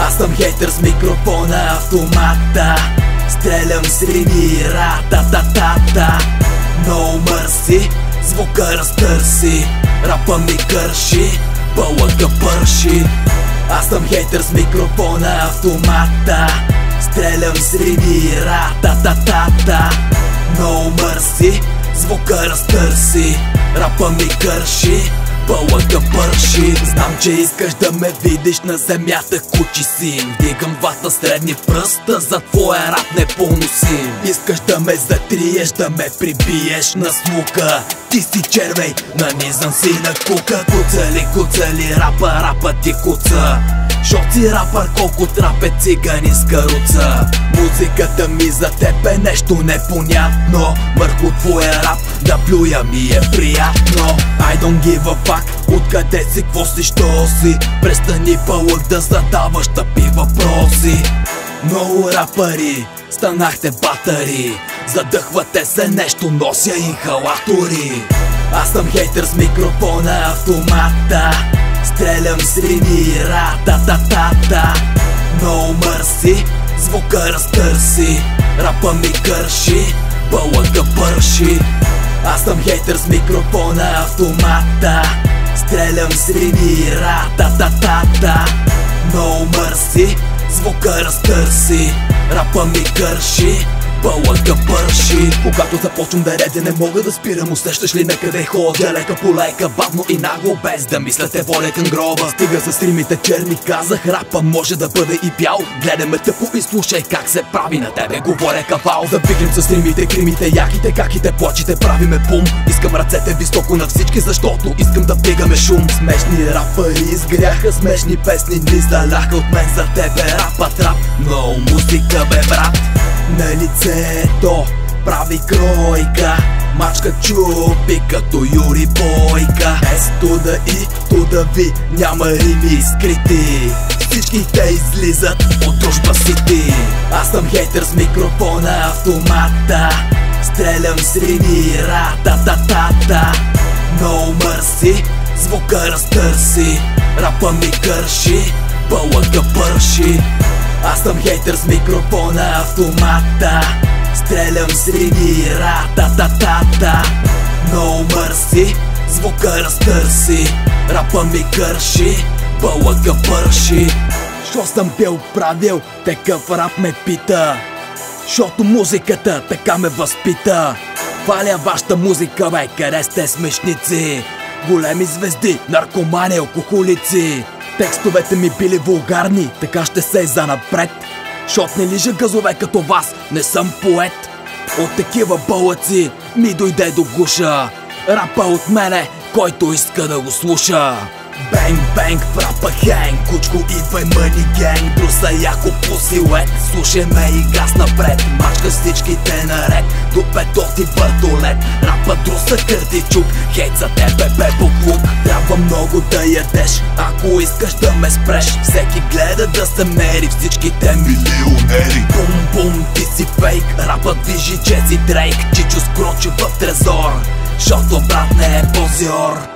Аз съм хейтър с микрофона автомата, стрелям с рими, ра-та-та-та-та. No mercy, звука разтърси, рапа ми кърши, пълъка пърши. Аз съм хейтър с микрофона автомата, стрелям с рими, ра-та-та-та-та. No mercy, звука разтърси, рапа ми кърши, пълъка пърши. Знам, че искаш да ме видиш на земята, кучи си. Вдигам двата средни пръста, за твоя рап непоносим. Искаш да ме затриеш, да ме прибиеш на слука. Ти си червей, нанизан си на кука. Куцали, рапа ти куца. Шот си рапър, колко трапе цигани с каруца. Музиката ми за теб е нещо непонятно. Върху твоя рап да плюя ми е приятно. I don't give a fuck, откъде си, кво си, що си. Престани пълък да задаваш тъпи въпроси. Много рапъри, станахте батари. Задъхвате се, нещо нося инхалатори. Аз съм хейтър с микрофона автомата, стрелям с рими, ра-та-та-та-та. No mercy, звука разтърси, рапа ми кърши, пълъка пърши. Аз съм хейтър с микрофона автомата, стрелям с рими, ра-та-та-та-та. No mercy, звука разтърси, рапа ми кърши, пълъка пърши. Когато започвам да редя, не мога да спирам. Усещаш ли накъде ходя? Лека по лека, бавно и нагло, без да мисля, те воля към гроба. Стига с римите черни, казах, рапа може да бъде и бял. Гледай ме тъпо и слушай как се прави, на тебе говоря кавал. Завиглим с римите, кримите, яките, каките, плачите, правиме бум. Искам ръцете високо на всички, защото искам да вдигаме шум. Смешни рапъри изгряха, смешни песни ни заляха от мен за тебе. Рапът рап, но музика бе, брат. На лицето прави кройка, мачка чупи като Юри Бойка. Без туда и туда ви няма рими скрити, всички те излизат от дружба си ти. Аз съм хейтър с микрофона автомата, стрелям с рими, ра-та-та-та-та. No mercy, звука разтърси, рапа ми кърши, пълъка пърши. Аз съм хейтър с микрофона автомата, стрелям с рими, ра-та-та-та-та. No mercy, звука разтърси, рапа ми кърши, пълъка пърши. Що съм бил правил, такъв рап ме пита, защото музиката така ме възпита. Хваля вашата музика, бе, къде сте смешници? Големи звезди, наркомани, алкохолици. Текстовете ми били вулгарни, така ще се и занапред. Шот не лижа газове като вас, не съм поет. От такива бълъци ми дойде до гуша. Рапа от мене, който иска да го слуша. Бенг, бенг, в рапа хенг, кучко идвай мъни генг. Бруса яко по силует, слушай ме и газ напред. Мачка всичките наред, до петот и въртолет. Рапа друса къртичук, хейт за тебе бе буклук. Трябва много да ядеш, ако искаш да ме спреш. Всеки гледа да се мери, всичките милионери. Бум, бум, ти си фейк, рапа движи Джези Дрейк. Чичо скрочи в трезор, защото брат не е позор.